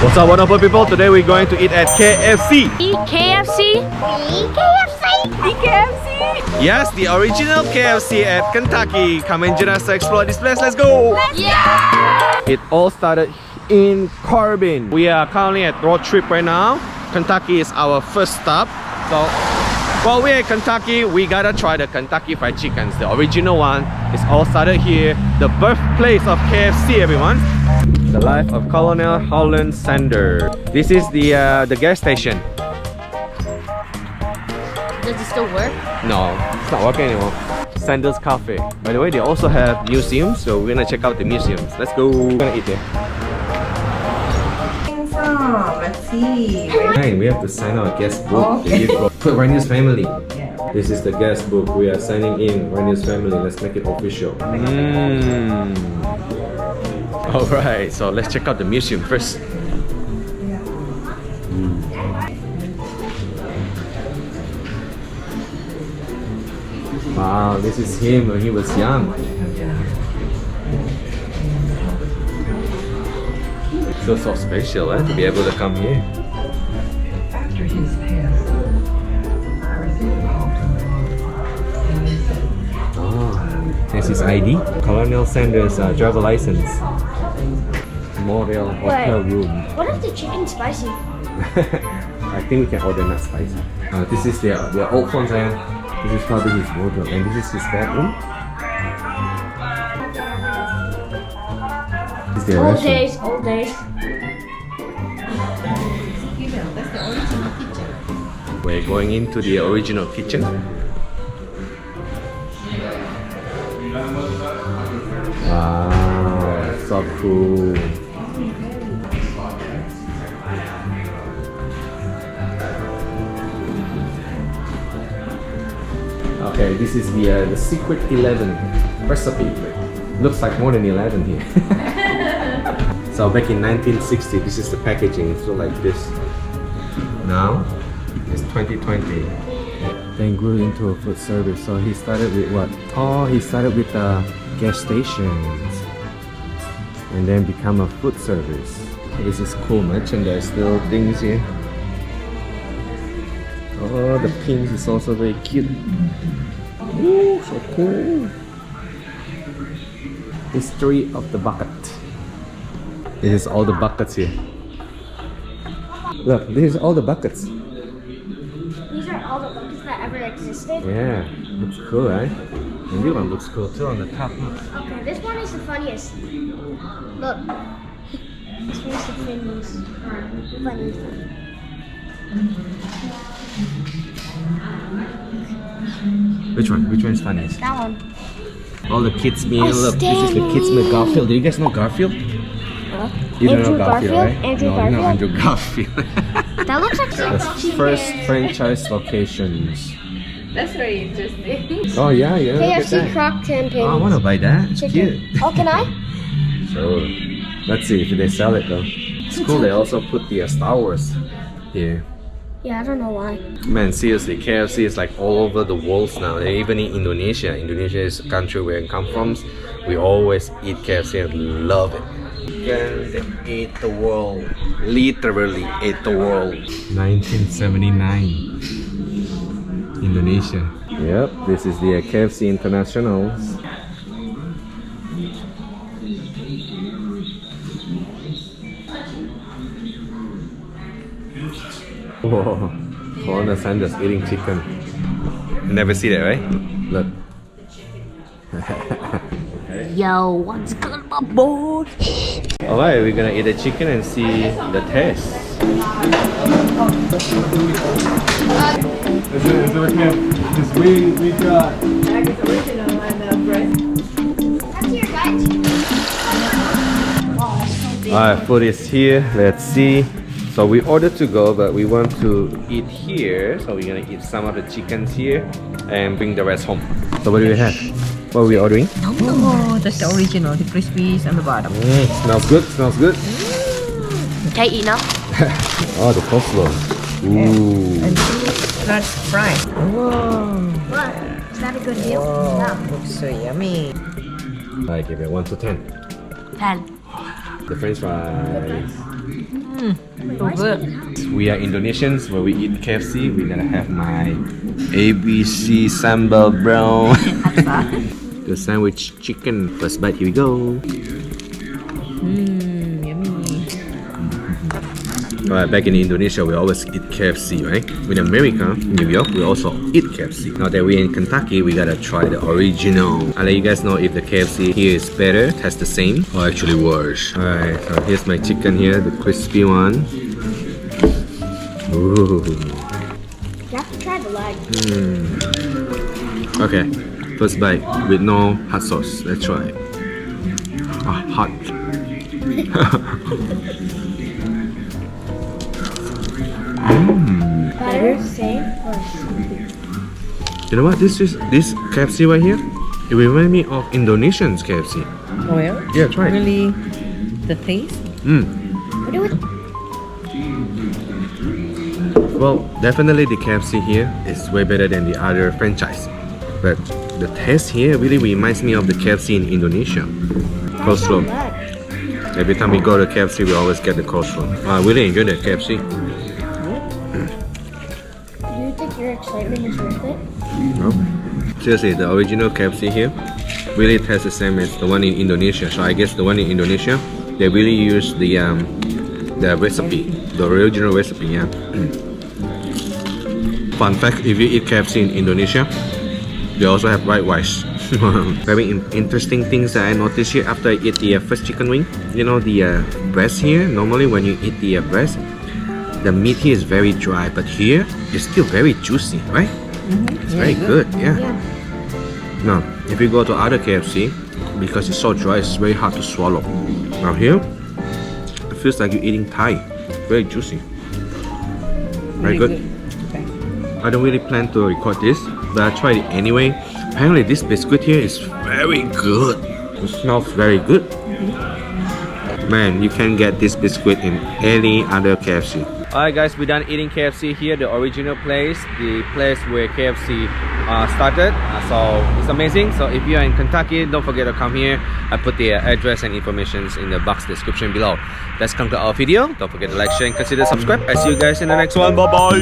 What's up, wonderful people? Today we're going to eat at KFC. KFC? KFC? Yes, the original KFC at Kentucky. Come and join us to explore this place. Let's go! Yeah! It all started in Corbin. We are currently at road trip right now. Kentucky is our first stop. So while we're at Kentucky, we gotta try the Kentucky Fried Chickens. The original one. It's all started here. The birthplace of KFC, everyone. The life of Colonel Holland Sander. This is the gas station. Does it still work? No, it's not working anymore. Sanders Cafe. By the way, they also have museums, so we're gonna check out the museums. Let's go. We're gonna eat there. Let's see. Hey, we have to sign our guest book. The gift book. Put Rainiers Family. This is the guest book. We are signing in Rainiers Family. Let's make it official. Alright, so let's check out the museum first. Wow, this is him when he was young. Feels so special, to be able to come here. This is ID. Colonel Sanders' driver license. Memorial Hotel room. What if the chicken's spicy? I think we can order not spicy. This is their old phones, and this is probably his wardrobe, and this is his bedroom. This is their Old restroom. days, old days. That's the original kitchen. We're going into the original kitchen. Wow, so cool. Okay, this is the secret 11 recipe. Looks like more than 11 here. So back in 1960, this is the packaging. It looks like this. Now it's 2020. Then grew into a food service. So he started with what? Oh, he started with gas stations and then become a food service. This is cool merchandise, little things here. Oh, the pins is also very cute. Ooh, so cool. History of the bucket. This is all the buckets here. Look, this is all the buckets. These are all the buckets that ever existed? Yeah, looks cool, right? And this one looks cool too on the top. Look. Okay, this one is the funniest. Look. This one is the funniest. Funniest. Which one? Which one is funniest? That one. All the kids meal. Oh, Look, this is the kids meal. Garfield. Do you guys know Garfield? Huh? You don't know Andrew Garfield, right? Andrew no, Garfield? no, Andrew Garfield. That looks like The first franchise locations. That's very interesting. Oh yeah, yeah. Look at KFC that. crock campaign. Oh, I want to buy that. It's cute. Oh, can I? So, let's see if they sell it though. It's cool. They also put the Star Wars here. Yeah, I don't know why. Man, seriously, KFC is like all over the world now. Even in Indonesia. Indonesia is a country where I come from. We always eat KFC and love it. They ate the world. Literally ate the world. 1979. Indonesia. Yep, this is the KFC Internationals. Whoa, Colonel Sanders eating chicken. You never see that, right? Look. Yo, what's good, my boy? Alright, we're gonna eat the chicken and see the taste. This we got. It's original and breast. That's your guys. Alright, food is here. Let's see. So we ordered to go, but we want to eat here. So we're gonna eat some of the chickens here and bring the rest home. So what do we have? What are we ordering? Oh, that's the original. The crispies on the bottom. Smells good, smells good. Can I eat now? Oh, the coleslaw. Ooh. And that's fried. Whoa. What? Is that a good deal? Wow, looks so yummy. I give it 1 to 10. 10. The French fries. So good. We are Indonesians where we eat KFC. We're gonna have my ABC sambal brown. The sandwich chicken. First bite, here we go. Yummy. Alright, back in Indonesia, we always eat KFC, right? In America, New York, we also eat KFC. Now that we're in Kentucky, we gotta try the original. I'll let you guys know if the KFC here is better, tastes the same, or actually worse. Alright, so here's my chicken here, the crispy one. Ooh. You have to try the leg. Okay, first bite with no hot sauce. Let's try it. Hot. Better, same, or You know what? This KFC right here, it reminds me of Indonesian's KFC. Oh yeah? Yeah, try it. Really, the taste? what do we? Well, definitely the KFC here is way better than the other franchise. But the taste here really reminds me of the KFC in Indonesia. Coleslaw. Every time we go to KFC, we always get the coleslaw. I really enjoy the KFC. Do you think your excitement is worth it? No. Seriously, the original KFC here really tastes the same as the one in Indonesia. So I guess the one in Indonesia, they really use the recipe, the original recipe. Yeah. Fun fact: if you eat KFC in Indonesia, they also have white rice. Very interesting things that I noticed here after I eat the first chicken wing. You know the breast here. Normally when you eat the breast, the meat here is very dry, but here it's still very juicy, right? It's very good. Yeah. Now, if you go to other KFC, because it's so dry, it's very hard to swallow. Now here, it feels like you're eating Thai. Very juicy. Very good. Okay. I don't really plan to record this, but I tried it anyway. Apparently this biscuit here is very good. It smells very good. Man, you can get this biscuit in any other KFC. Alright guys, we're done eating KFC here, the original place, the place where KFC started. So it's amazing. So if you are in Kentucky, don't forget to come here. I put the address and information in the box description below. Let's come to our video. Don't forget to like, share, and consider subscribe. I see you guys in the next one. Bye bye.